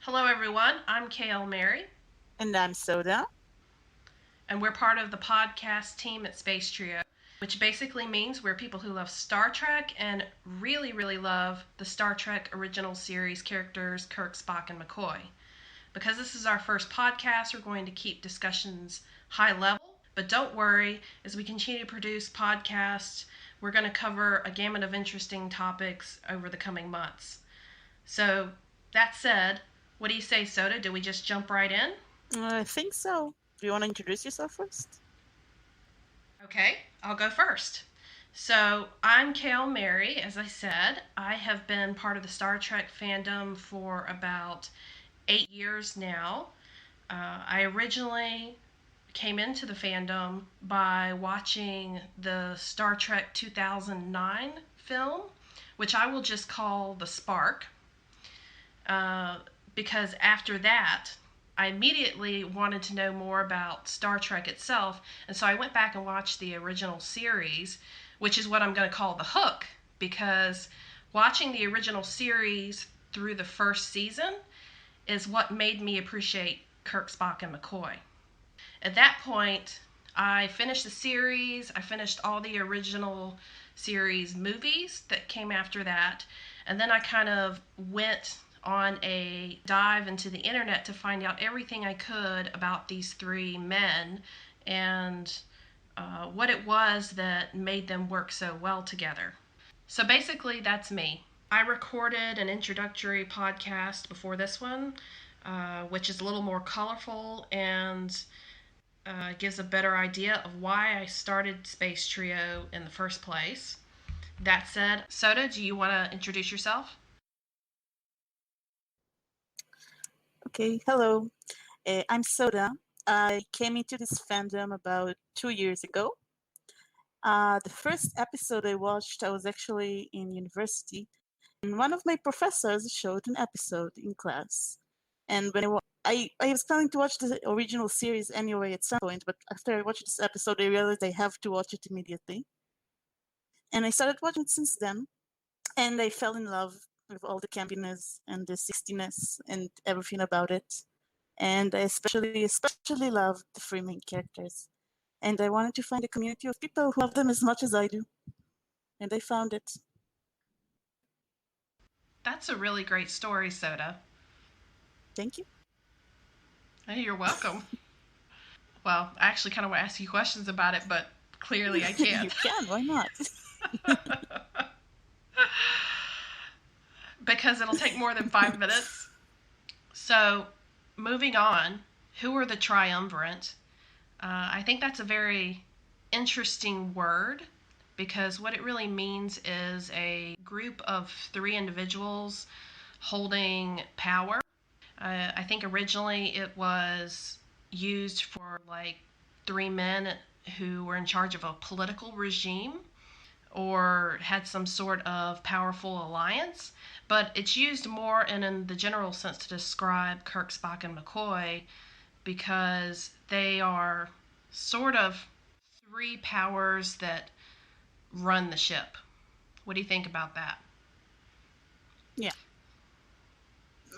Hello, everyone. I'm KL Mary, And I'm Soda. and we're part of the podcast team at SpaceTrio, which basically means we're people who love Star Trek and really, really love the Star Trek original series characters Kirk, Spock, and McCoy. Because this is our first podcast, we're going to keep discussions high level, but don't worry, as we continue to produce podcasts, we're going to cover a gamut of interesting topics over the coming months. So, that said, what do you say, Soda? Do we just jump right in? I think so. Do you want to introduce yourself first? Okay, I'll go first. So, I'm Kale Mary, as I said. I have been part of the Star Trek fandom for about 8 years now. I originally came into the fandom by watching the Star Trek 2009 film, which I will just call The Spark, uh, because after that, I immediately wanted to know more about Star Trek itself, and so I went back and watched the original series, which is what I'm going to call the hook, because watching the original series through the first season is what made me appreciate Kirk, Spock, and McCoy. At that point, I finished the series, I finished all the original series movies that came after that, and then I kind of went on a dive into the internet to find out everything I could about these three men and what it was that made them work so well together. So basically, that's me. I recorded an introductory podcast before this one, which is a little more colorful and gives a better idea of why I started SpaceTrio in the first place. That said, Soda, do you want to introduce yourself? Okay, hello. I'm Soda. I came into this fandom about 2 years ago. The first episode I watched, I was actually in university, and one of my professors showed an episode in class. And when I was planning to watch the original series anyway at some point, but after I watched this episode, I realized I have to watch it immediately. And I started watching it since then. And I fell in love with all the campiness and the 60ness and everything about it. And I especially love the three main characters. And I wanted to find a community of people who love them as much as I do. And I found it. That's a really great story, Soda. Thank you. Hey, you're welcome. Well, I actually kind of want to ask you questions about it, but clearly I You can't. can, why not? Because it'll take more than 5 minutes. So, moving on, who are the triumvirate? I think that's a very interesting word because what it really means is a group of three individuals holding power. I think originally it was used for like three men who were in charge of a political regime or had some sort of powerful alliance, but it's used more in the general sense to describe Kirk, Spock, and McCoy because they are sort of three powers that run the ship. What do you think about that? Yeah,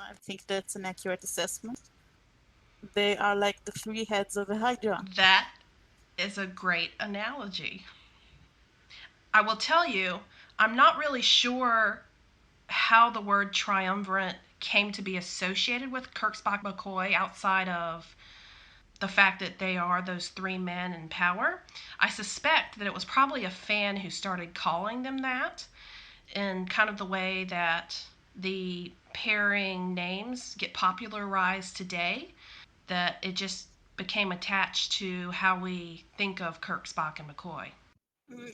I think that's an accurate assessment. They are like the three heads of a hydra. That is a great analogy. I will tell you, I'm not really sure how the word triumvirate came to be associated with Kirk, Spock, McCoy outside of the fact that they are those three men in power. I suspect that it was probably a fan who started calling them that in kind of the way that the pairing names get popularized today, that it just became attached to how we think of Kirk, Spock, and McCoy.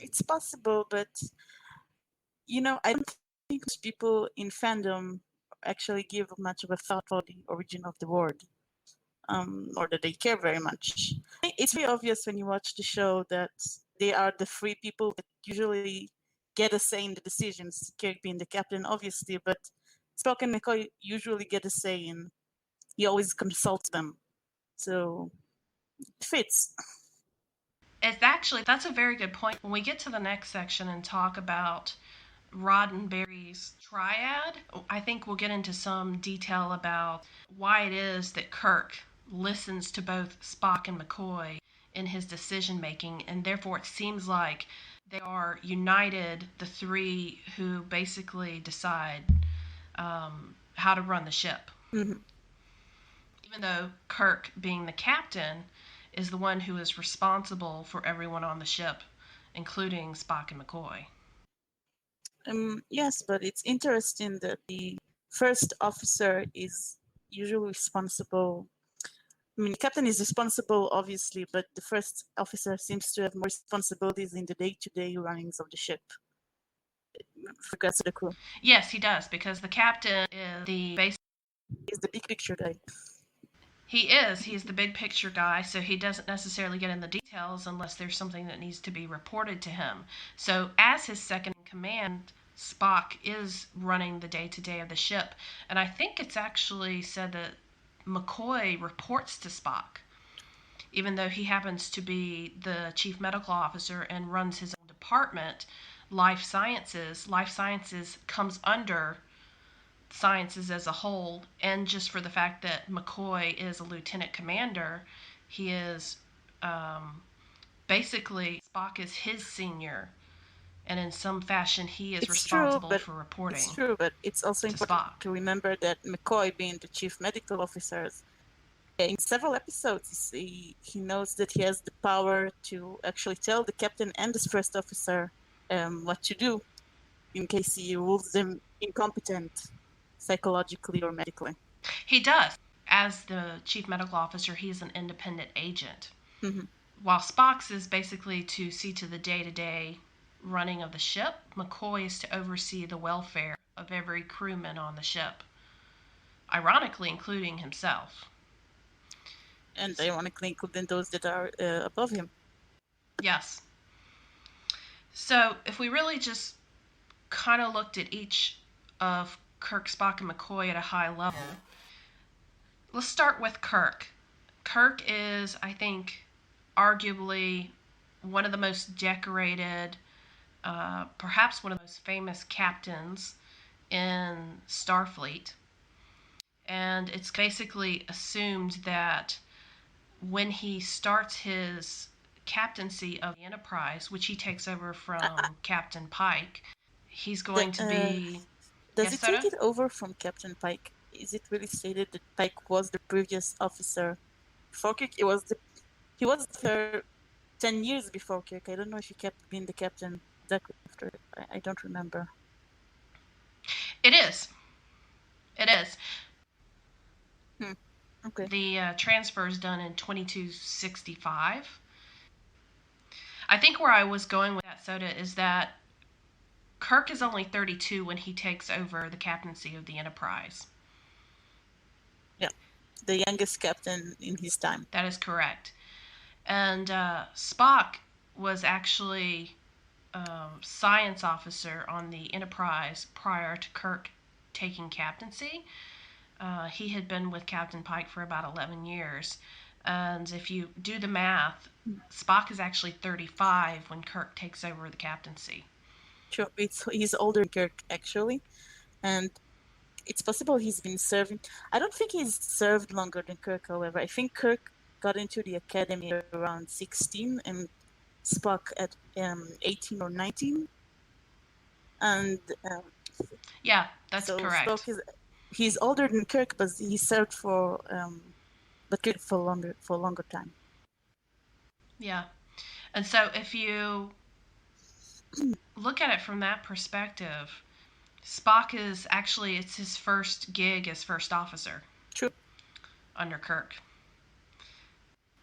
It's possible, but I don't think most people in fandom actually give much of a thought for the origin of the word, or that they care very much. It's very obvious when you watch the show that they are the three people that usually get a say in the decisions. Kirk being the captain, obviously, but Spock and McCoy usually get a say, and he always consults them. So it fits. It's actually, that's a very good point. When we get to the next section and talk about Roddenberry's Triad. I think we'll get into some detail about why it is that Kirk listens to both Spock and McCoy in his decision making, and therefore it seems like they are united, the three who basically decide how to run the ship. Mm-hmm. Even though Kirk, being the captain, is the one who is responsible for everyone on the ship, including Spock and McCoy. Yes, but it's interesting that the first officer is usually responsible. I mean, the captain is responsible, obviously, but the first officer seems to have more responsibilities in the day-to-day runnings of the ship with regards to the crew. Yes, he does, because the captain is the base. He's the big picture guy. He is. He's the big picture guy, so he doesn't necessarily get in the details unless there's something that needs to be reported to him. So, as his second in command, Spock is running the day-to-day of the ship, and I think it's actually said that McCoy reports to Spock, even though he happens to be the chief medical officer and runs his own department. Life Sciences comes under sciences as a whole, and just for the fact that McCoy is a lieutenant commander, he is basically Spock is his senior, and in some fashion he is responsible for reporting. It's true, but it's also important to remember that McCoy, being the chief medical officer, in several episodes he knows that he has the power to actually tell the captain and the first officer what to do in case he rules them incompetent psychologically or medically. He does. As the chief medical officer, he's an independent agent. Mm-hmm. While Spock's is basically to see to the day-to-day running of the ship, McCoy is to oversee the welfare of every crewman on the ship, ironically including himself. And ironically including those that are above him. Yes. So if we really just kind of looked at each of Kirk, Spock, and McCoy at a high level, let's start with Kirk. Kirk is, I think, arguably one of the most decorated, perhaps one of the most famous captains in Starfleet. And it's basically assumed that when he starts his captaincy of the Enterprise, which he takes over from Captain Pike, he's going to be... Does he take it over from Captain Pike? Is it really stated that Pike was the previous officer before Kirk? He was there 10 years before Kirk. I don't know if he kept being the captain exactly after. I don't remember. It is. It is. Okay. The transfer is done in 2265. I think where I was going with that, Soda, is that Kirk is only 32 when he takes over the captaincy of the Enterprise. Yeah, the youngest captain in his time. That is correct. And Spock was actually a science officer on the Enterprise prior to Kirk taking captaincy. He had been with Captain Pike for about 11 years. And if you do the math, Spock is actually 35 when Kirk takes over the captaincy. Sure, he's older than Kirk, actually. And it's possible he's been serving. I don't think he's served longer than Kirk, however. I think Kirk got into the academy around 16 and Spock at 18 or 19. And yeah, that's correct. Spock he's older than Kirk, but he served for Kirk for a longer time. Yeah. And so if you look at it from that perspective, Spock is actually, it's his first gig as first officer. True. Under Kirk.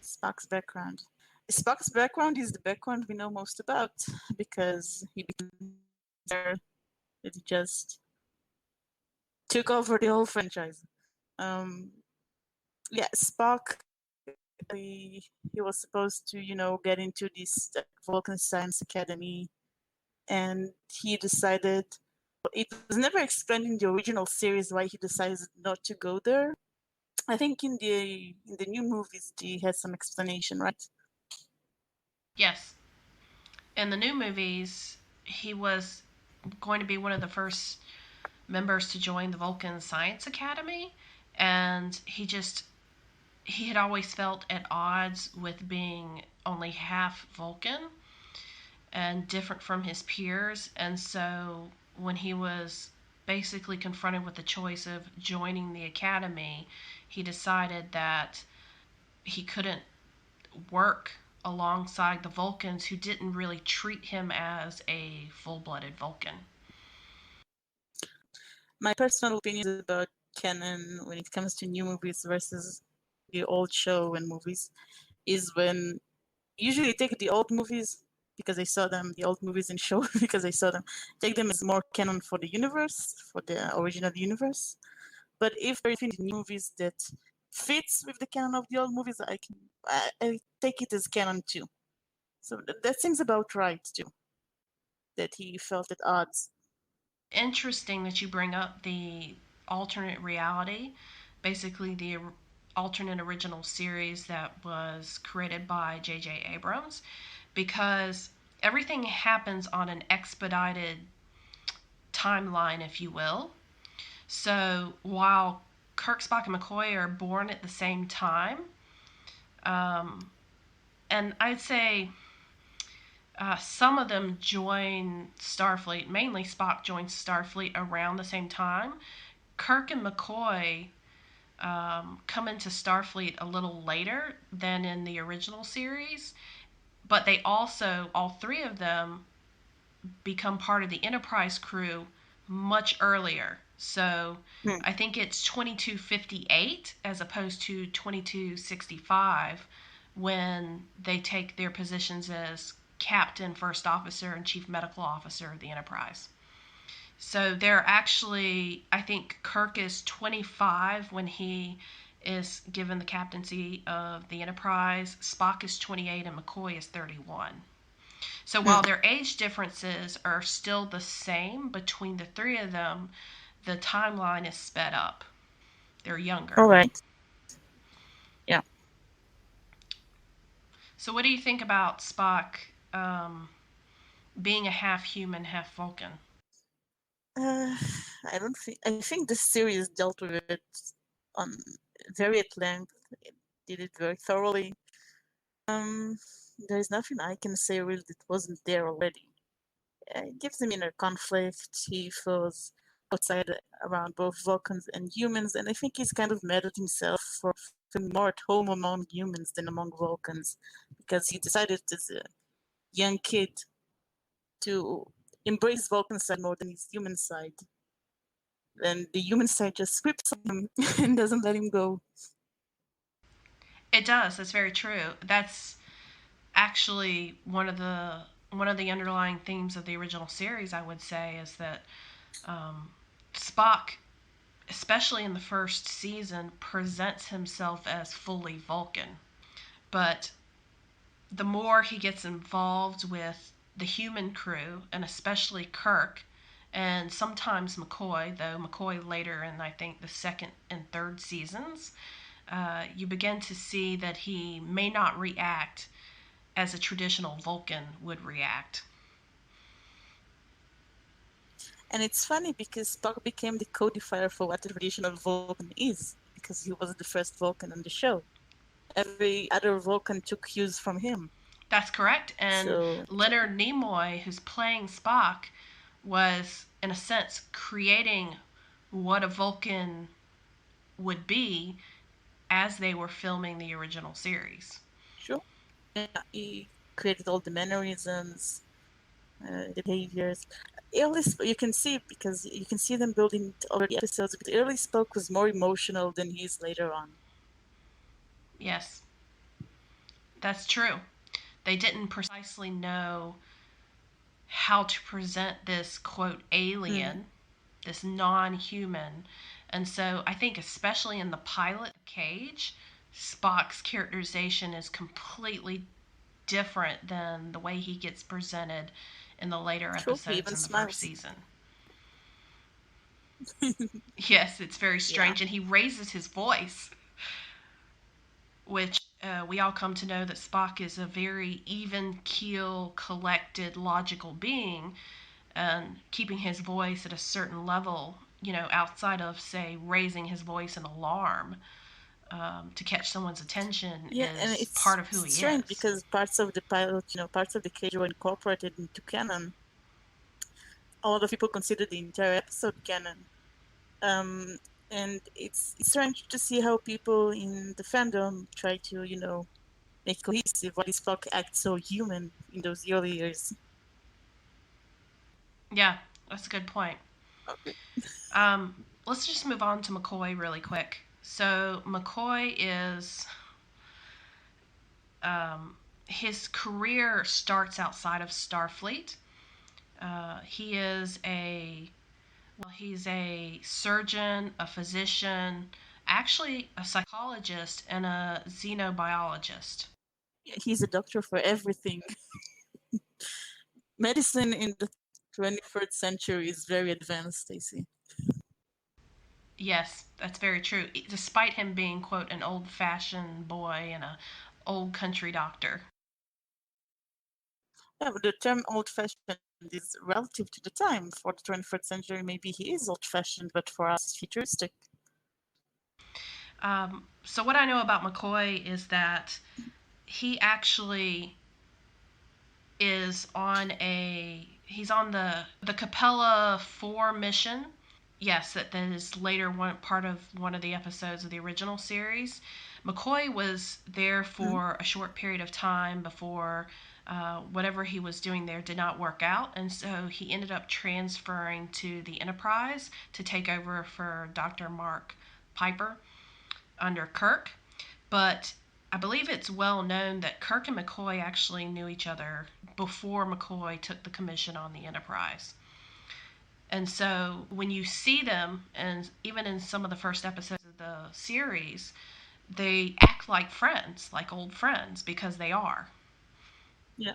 Spock's background is the background we know most about, because he just took over the whole franchise. Spock, he was supposed to, get into this Vulcan Science Academy, and he decided, it was never explained in the original series why he decided not to go there. I think in the new movies he has some explanation, right? Yes. In the new movies, he was going to be one of the first members to join the Vulcan Science Academy, and he had always felt at odds with being only half Vulcan and different from his peers. And so when he was basically confronted with the choice of joining the academy, he decided that he couldn't work alongside the Vulcans who didn't really treat him as a full blooded Vulcan. My personal opinion about canon when it comes to new movies versus the old show and movies is when usually take the old movies because I saw them, the old movies and show because I saw them, take them as more canon for the universe, for the original universe. But if there are new movies that fits with the canon of the old movies, I take it as canon too. So that seems about right too. That he felt at odds. Interesting that you bring up the alternate reality, basically the alternate original series that was created by J.J. Abrams, because everything happens on an expedited timeline, if you will. So while Kirk, Spock, and McCoy are born at the same time, um, and I'd say some of them join Starfleet. Mainly, Spock joins Starfleet around the same time. Kirk and McCoy come into Starfleet a little later than in the original series, but they also, all three of them, become part of the Enterprise crew much earlier. So Hmm. I think it's 2258 as opposed to 2265 when they take their positions as captain, first officer, and chief medical officer of the Enterprise. So they're actually, I think Kirk is 25 when he is given the captaincy of the Enterprise. Spock is 28 and McCoy is 31. So Hmm. while their age differences are still the same between the three of them, the timeline is sped up. They're All younger. right. Yeah. So what do you think about Spock um, being a half human, half Vulcan? Uh, I don't think. I think the series dealt with it on very at length. It did it very thoroughly. Um, there's nothing I can say really that wasn't there already. It gives him inner conflict. He feels outside around both Vulcans and humans, and I think he's kind of mad at himself for feeling more at home among humans than among Vulcans, because he decided as a young kid to embrace Vulcan side more than his human side. And the human side just whips him and doesn't let him go. It does. That's very true. That's actually one of the underlying themes of the original series. I would say is that um, Spock, especially in the first season, presents himself as fully Vulcan, but the more he gets involved with the human crew, and especially Kirk, and sometimes McCoy, though McCoy later in I think the second and third seasons, you begin to see that he may not react as a traditional Vulcan would react. And it's funny because Spock became the codifier for what the traditional Vulcan is, because he was the first Vulcan on the show. Every other Vulcan took cues from him. That's correct. And So, Leonard Nimoy, who's playing Spock, was, in a sense, creating what a Vulcan would be as they were filming the original series. sure. Yeah, he created all the mannerisms, the behaviors. You can see because you can see them building over the episodes. But early Spock was more emotional than he is later on. Yes, that's true. They didn't precisely know how to present this quote Mm, alien, this non-human. And so I think especially in the pilot Cage, Spock's characterization is completely different than the way he gets presented in the later sure, he episodes even in the first smiles. season. Yes, it's very Yeah, strange. And he raises his voice, which we all come to know that Spock is a very even keel, collected, logical being. and keeping his voice at a certain level, outside of, say, raising his voice in alarm to catch someone's attention, Yeah, and is it's part of who he strange is. because parts of the pilot, parts of the cage were incorporated into canon. A lot of people consider the entire episode canon. Um, and it's strange to see how people in the fandom try to, make cohesive. Why does Spock act so human in those early years? Yeah, that's a good point. Okay. Um, let's just move on to McCoy really quick. So McCoy is um, his career starts outside of Starfleet. He is he's a surgeon, a physician, actually a psychologist, and a xenobiologist. Yeah, he's a doctor for everything. Medicine in the 21st century is very advanced, Stacy. Yes, that's very true. Despite him being, quote, an old fashioned boy and a old country doctor. Yeah, but the term old-fashioned is relative to the time. For the 21st century, maybe he is old-fashioned, but for us, futuristic. So what I know about McCoy is that he actually he's on the Capella 4 mission. Yes, that is later part of one of the episodes of the original series. McCoy was there Mm. for a short period of time before whatever he was doing there did not work out, and so he ended up transferring to the Enterprise to take over for Dr. Mark Piper under Kirk. But I believe it's well known that Kirk and McCoy actually knew each other before McCoy took the commission on the Enterprise. And so when you see them, and even in some of the first episodes of the series, they act like friends, like old friends, because they are. Yeah.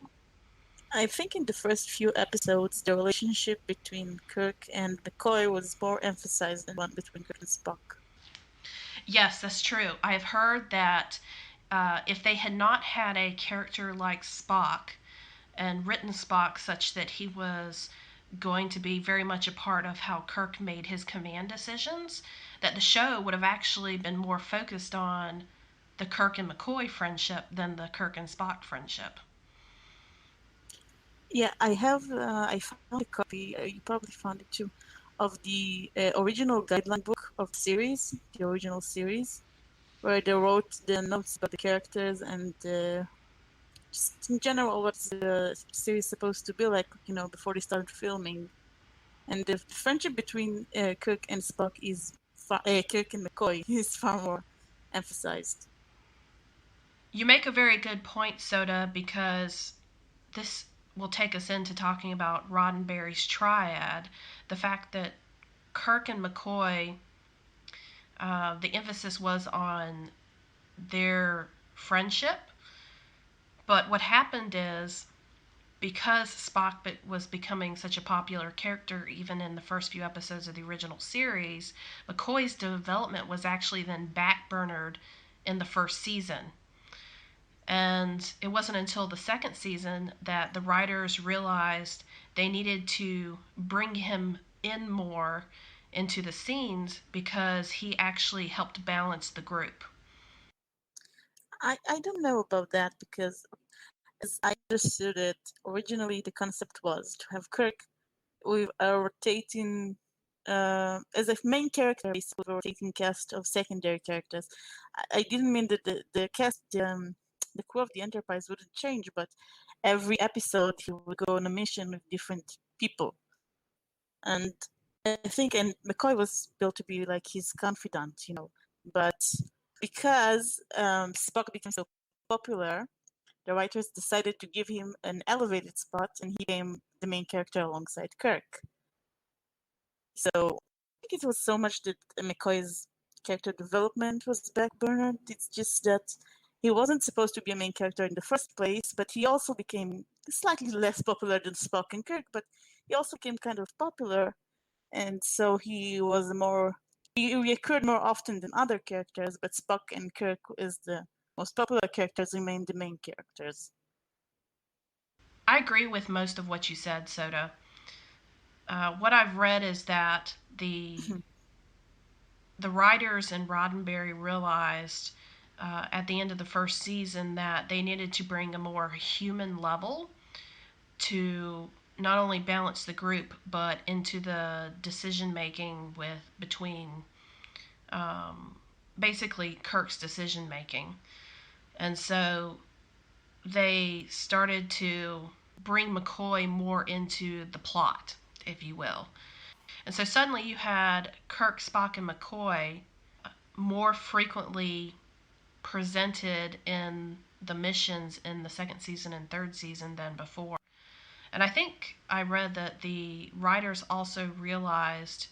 I think in the first few episodes, the relationship between Kirk and McCoy was more emphasized than one between Kirk and Spock. Yes, that's true. I've heard that if they had not had a character like Spock and written Spock such that he was going to be very much a part of how Kirk made his command decisions, that the show would have actually been more focused on the Kirk and McCoy friendship than the Kirk and Spock friendship. Yeah, I found a copy, you probably found it too, of the original guideline book of the series, the original series, where they wrote the notes about the characters and just in general what's the series supposed to be like, before they started filming. And the friendship between Kirk and Spock Kirk and McCoy is far more emphasized. You make a very good point, Soda, because this will take us into talking about Roddenberry's Triad. The fact that Kirk and McCoy, the emphasis was on their friendship. But what happened is, because Spock was becoming such a popular character, even in the first few episodes of the original series, McCoy's development was actually then backburnered in the first season. And it wasn't until the second season that the writers realized they needed to bring him in more into the scenes because he actually helped balance the group. I don't know about that because, as I understood it, originally the concept was to have Kirk with a rotating, as a main character, with a rotating cast of secondary characters. I didn't mean that the cast, the crew of the Enterprise wouldn't change, but every episode he would go on a mission with different people. And I think, and McCoy was built to be like his confidant, but because Spock became so popular, the writers decided to give him an elevated spot, and he became the main character alongside Kirk. So I think it was so much that McCoy's character development was backburnered. It's just that he wasn't supposed to be a main character in the first place, but he also became slightly less popular than Spock and Kirk, but he also became kind of popular, and so he recurred more often than other characters, but Spock and Kirk is the most popular characters remain the main characters. I agree with most of what you said, Soda. What I've read is that the writers in Roddenberry realized at the end of the first season that they needed to bring a more human level to not only balance the group but into the decision making with between um, basically Kirk's decision making. And so they started to bring McCoy more into the plot, if you will. And so suddenly you had Kirk, Spock, and McCoy more frequently presented in the missions in the second season and third season than before. And I think I read that the writers also realized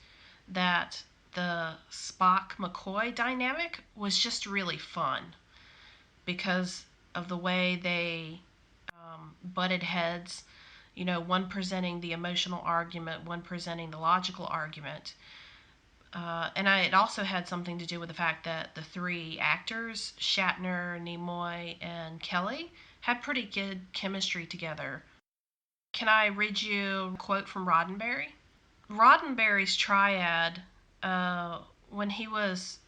that the Spock McCoy dynamic was just really fun because of the way they butted heads, you know, one presenting the emotional argument, one presenting the logical argument. It also had something to do with the fact that the three actors, Shatner, Nimoy, and Kelly, had pretty good chemistry together. Can I read you a quote from Roddenberry? Roddenberry's Triad, when he was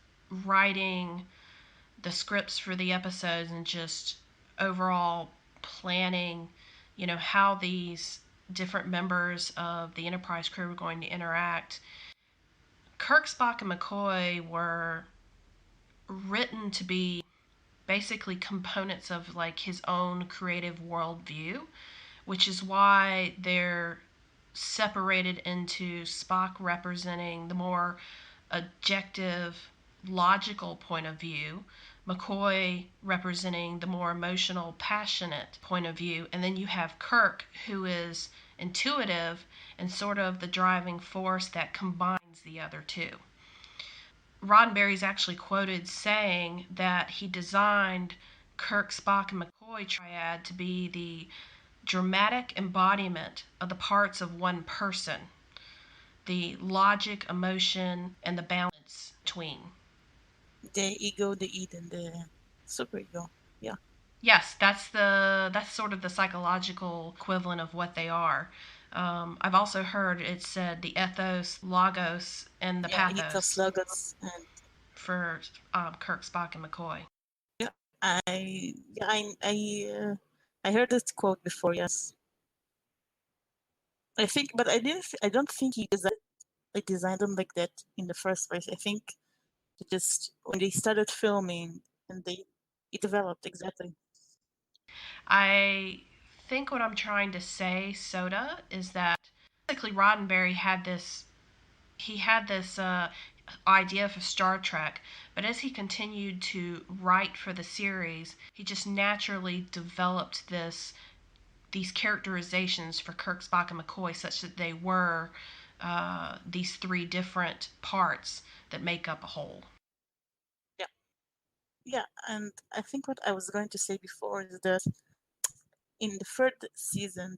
writing the scripts for the episodes and just overall planning, you know, how these different members of the Enterprise crew were going to interact, Kirk, Spock, and McCoy were written to be basically components of like his own creative worldview, which is why they're separated into Spock representing the more objective, logical point of view, McCoy representing the more emotional, passionate point of view, and then you have Kirk, who is intuitive and sort of the driving force that combines the other two. Roddenberry's actually quoted saying that he designed Kirk, Spock, and McCoy triad to be the dramatic embodiment of the parts of one person, the logic, emotion, and the balance between. The ego, the id, and the superego. Yeah. Yes, that's sort of the psychological equivalent of what they are. I've also heard it said the ethos, logos, and the Yeah, ethos, pathos logos, and for Kirk, Spock, and McCoy. yeah, I heard this quote before. Yes, I think, but I don't think he designed them like that in the first place. I think it just when they started filming and it developed exactly. I think what I'm trying to say, Soda, is that basically Roddenberry had this idea for Star Trek, but as he continued to write for the series, he just naturally developed these characterizations for Kirk, Spock, and McCoy, such that they were these three different parts that make up a whole. Yeah, yeah, and I think what I was going to say before is that in the third season,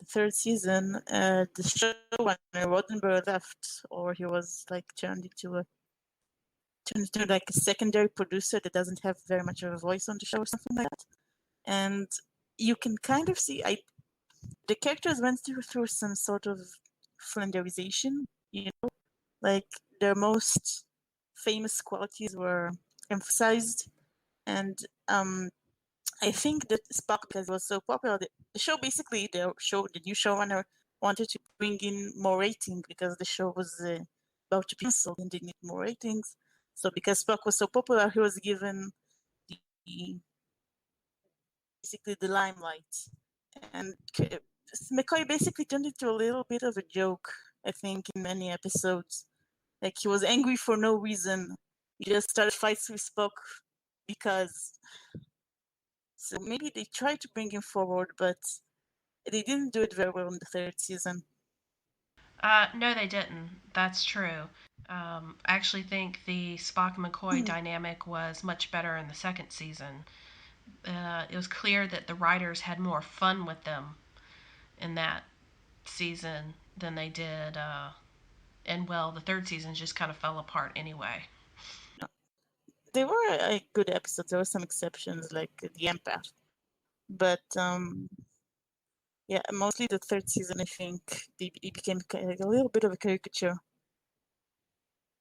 the showrunner Roddenberry left, or he was like turned into like a secondary producer that doesn't have very much of a voice on the show or something like that. And you can kind of see the characters went through some sort of flanderization, you know, like their most famous qualities were emphasized. And I think that Spock, because it was so popular, the show basically, the new showrunner wanted to bring in more rating because the show was about to be canceled and they need more ratings. So because Spock was so popular, he was given the basically the limelight. And McCoy basically turned into a little bit of a joke, I think, in many episodes. Like he was angry for no reason. He just started fights with Spock because. So maybe they tried to bring him forward, but they didn't do it very well in the third season. No, they didn't. That's true. I actually think the Spock and McCoy dynamic was much better in the second season. It was clear that the writers had more fun with them in that season than they did. And well, the third season just kind of fell apart anyway. They were good episodes. There were some exceptions, like the empath, but Yeah, mostly the third season, I think, it became a little bit of a caricature.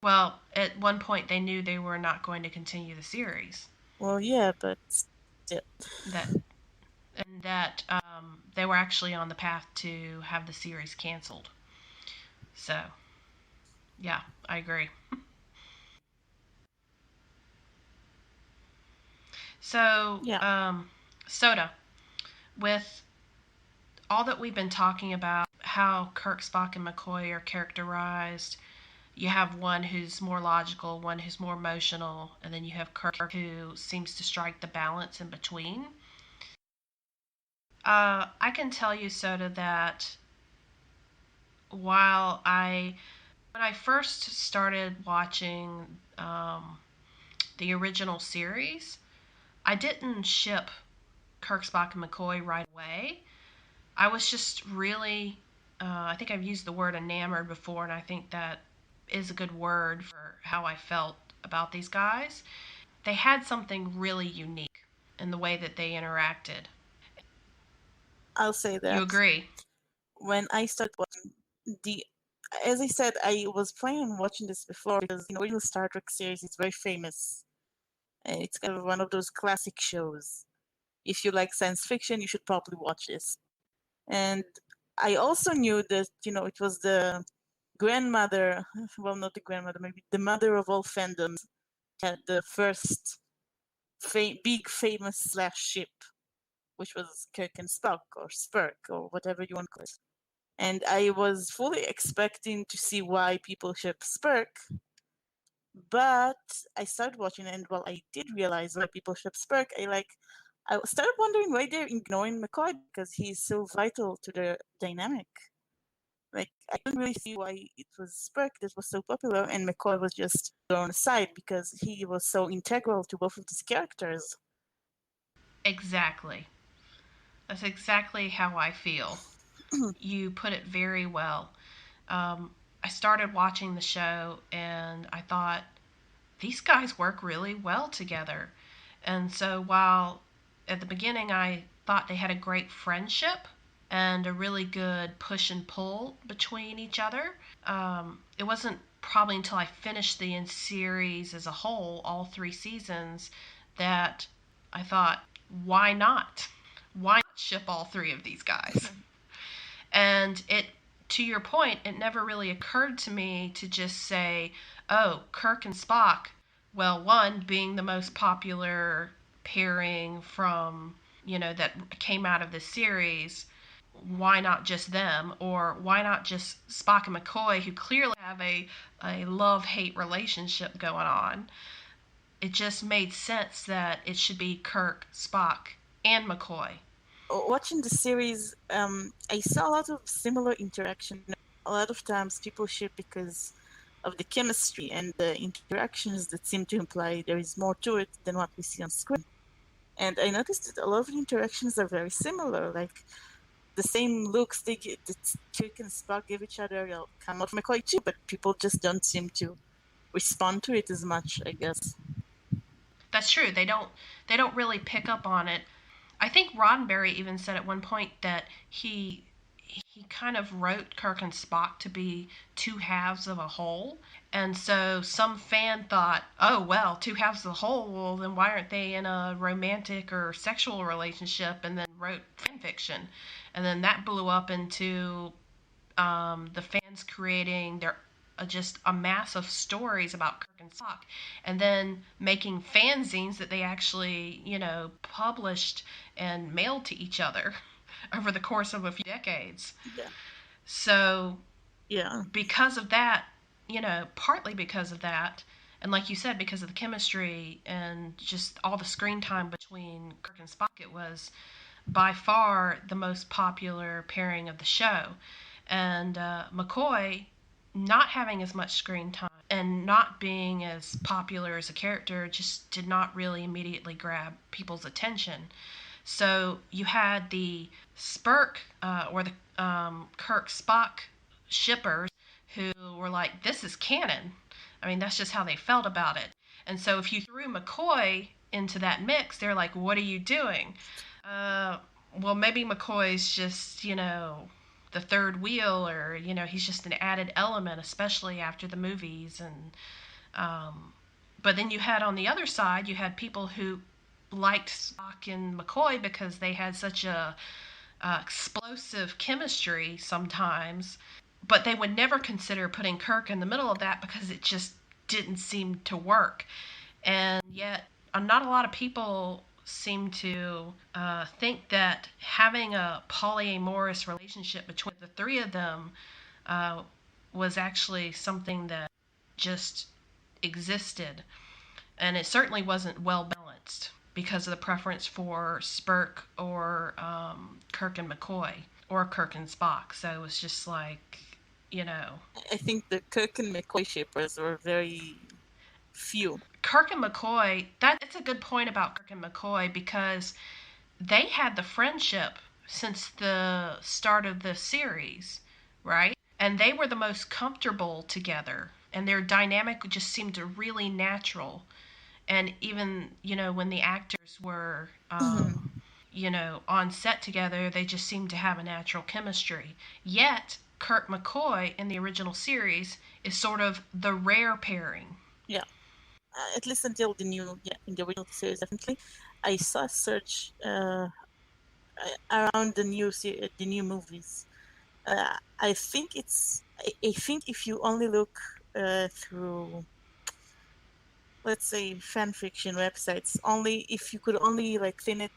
Well, at one point they knew they were not going to continue the series. Well, yeah, but yeah. That and that they were actually on the path to have the series canceled. So, yeah, I agree. So, Yeah, Soda, with all that we've been talking about, how Kirk, Spock, and McCoy are characterized, you have one who's more logical, one who's more emotional, and then you have Kirk who seems to strike the balance in between. I can tell you, Soda, that while when I first started watching the original series, I didn't ship Kirk, Spock, and McCoy right away. I was just really, I think I've used the word enamored before, and I think that is a good word for how I felt about these guys. They had something really unique in the way that they interacted. I'll say You that. agree? When I started watching the, as I said, I was planning on watching this before because the original Star Trek series is very famous. It's kind of one of those classic shows. If you like science fiction, you should probably watch this. And I also knew that, it was the grandmother, well, not the grandmother, maybe the mother of all fandoms, had the first big famous slash ship, which was Kirk and Spock, or Spirk, or whatever you want to call it. And I was fully expecting to see why people ship Spirk, but I started watching it, and while I did realize why people ship Spirk, I started wondering why they're ignoring McCoy because he's so vital to the dynamic. Like, I couldn't really see why it was Spirk that was so popular and McCoy was just thrown aside because he was so integral to both of these characters. Exactly. That's exactly how I feel. You put it very well. Um, I started watching the show and I thought, these guys work really well together. And so while at the beginning I thought they had a great friendship and a really good push and pull between each other, it wasn't probably until I finished the series as a whole, all three seasons, that I thought, why not? Why not ship all three of these guys? And to your point, it never really occurred to me to just say, oh, Kirk and Spock, well, one being the most popular pairing from, that came out of the series, why not just them? Or why not just Spock and McCoy, who clearly have a love hate relationship going on? It just made sense that it should be Kirk, Spock, and McCoy. Watching the series, I saw a lot of similar interaction. A lot of times people ship because of the chemistry and the interactions that seem to imply there is more to it than what we see on screen. And I noticed that a lot of the interactions are very similar, like the same looks that Kirk and Spock give each other come out from McCoy too, but people just don't seem to respond to it as much, I guess. That's true. They don't really pick up on it. I think Roddenberry even said at one point that he kind of wrote Kirk and Spock to be two halves of a whole. And so some fan thought, oh, well, two halves of the whole, well, then why aren't they in a romantic or sexual relationship? And then wrote fan fiction. And then that blew up into the fans creating just a mass of stories about Kirk and Spock, and then making fanzines that they actually, published and mailed to each other over the course of a few decades. Yeah. So, Yeah. because of that, partly because of that, and like you said, because of the chemistry and just all the screen time between Kirk and Spock, it was by far the most popular pairing of the show. And McCoy, not having as much screen time and not being as popular as a character, just did not really immediately grab people's attention. So you had the Spirk or the Kirk Spock shippers who were like, this is canon. I mean, that's just how they felt about it. And so if you threw McCoy into that mix, they're like, what are you doing? Uh, well, maybe McCoy's just, the third wheel, or, he's just an added element, especially after the movies. But then you had on the other side, you had people who liked Spock and McCoy because they had such a explosive chemistry sometimes, but they would never consider putting Kirk in the middle of that because it just didn't seem to work. And yet, not a lot of people seem to think that having a polyamorous relationship between the three of them uh, was actually something that just existed. And it certainly wasn't well balanced because of the preference for Spirk or Kirk and McCoy or Kirk and Spock. So it was just like, you know, I think the Kirk and McCoy shippers were very few. Kirk and McCoy, that's a good point about Kirk and McCoy because they had the friendship since the start of the series, right? And they were the most comfortable together, and their dynamic just seemed to really natural. And even, when the actors were, on set together, they just seemed to have a natural chemistry. Yet, Kirk McCoy in the original series is sort of the rare pairing. Yeah. At least until in the original series, definitely. I saw a search around the new movies. I think I think if you only look through, let's say, fan fiction websites, only if you could only like thin it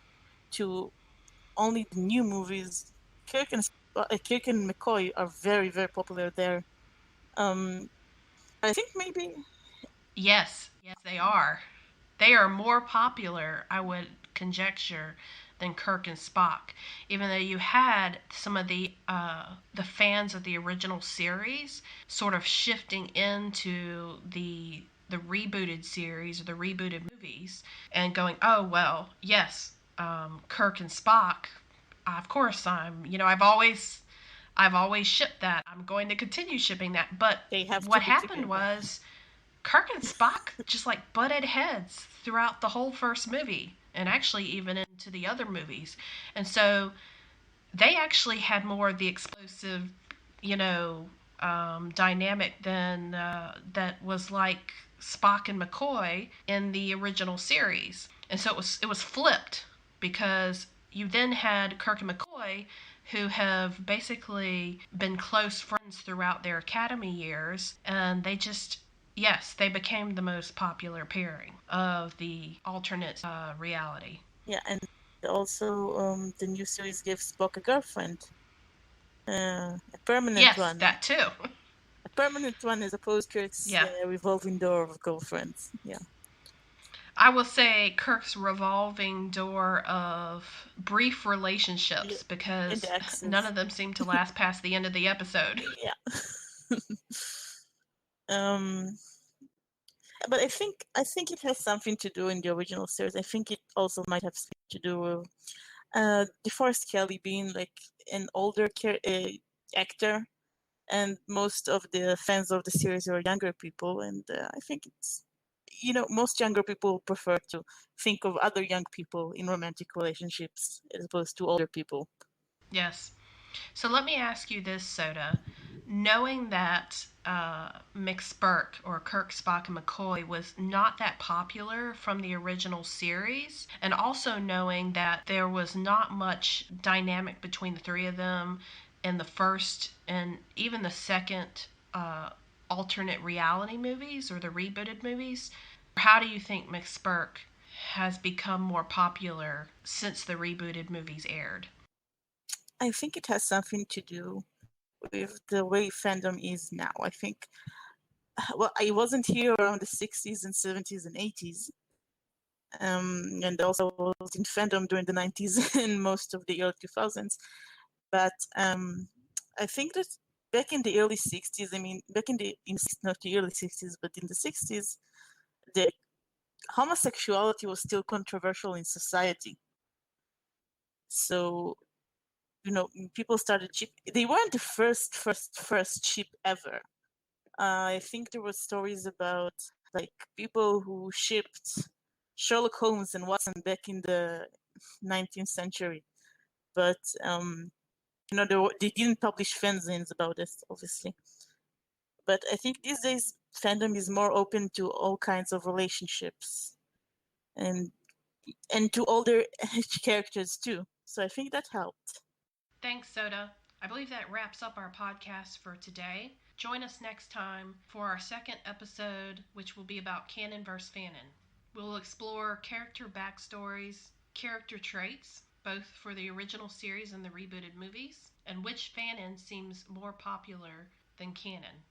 to only the new movies, Kirk and McCoy are very very popular there. I think maybe Yes, yes, they are. They are more popular, I would conjecture, than Kirk and Spock. Even though you had some of the fans of the original series sort of shifting into the rebooted series or the rebooted movies and going, oh well, yes, Kirk and Spock. Of course, I've always shipped that. I'm going to continue shipping that. But they have to what be happened together. was Kirk and Spock just like butted heads throughout the whole first movie and actually even into the other movies. And so they actually had more of the explosive, dynamic than that was like Spock and McCoy in the original series. And so it was flipped because you then had Kirk and McCoy who have basically been close friends throughout their academy years, and they became the most popular pairing of the alternate reality. Yeah, and also the new series gives Spock a girlfriend, a permanent Yes, one. that too. A permanent one as opposed to Kirk's Yeah. revolving door of girlfriends. Yeah. I will say Kirk's revolving door of brief Yeah. relationships And the because none exes. of them seem to last past the end of the episode. Yeah. um, but I think it has something to do in the original series. I think it also might have something to do with DeForest Kelly being like an older actor, and most of the fans of the series are younger people, and I think it's most younger people prefer to think of other young people in romantic relationships as opposed to older people. Yes. So let me ask you this, Soda. Knowing that McSpirk or Kirk, Spock, and McCoy was not that popular from the original series, and also knowing that there was not much dynamic between the three of them in the first and even the second alternate reality movies or the rebooted movies, how do you think McSpirk has become more popular since the rebooted movies aired? I think it has something to do with the way fandom is now. I think, well, I wasn't here around the 60s and 70s and 80s. And also was in fandom during the 90s and most of the early 2000s. But I think that back in the early 60s, I mean, not the early 60s, but in the 60s, the homosexuality was still controversial in society. So, people started ship. They weren't the first ship ever. I think there were stories about like people who shipped Sherlock Holmes and Watson back in the 19th century. but they didn't publish fanzines about this, obviously. But I think these days fandom is more open to all kinds of relationships and to older characters too. So I think that helped. Thanks, Soda. I believe that wraps up our podcast for today. Join us next time for our second episode, which will be about canon versus fanon. We'll explore character backstories, character traits, both for the original series and the rebooted movies, and which fanon seems more popular than canon.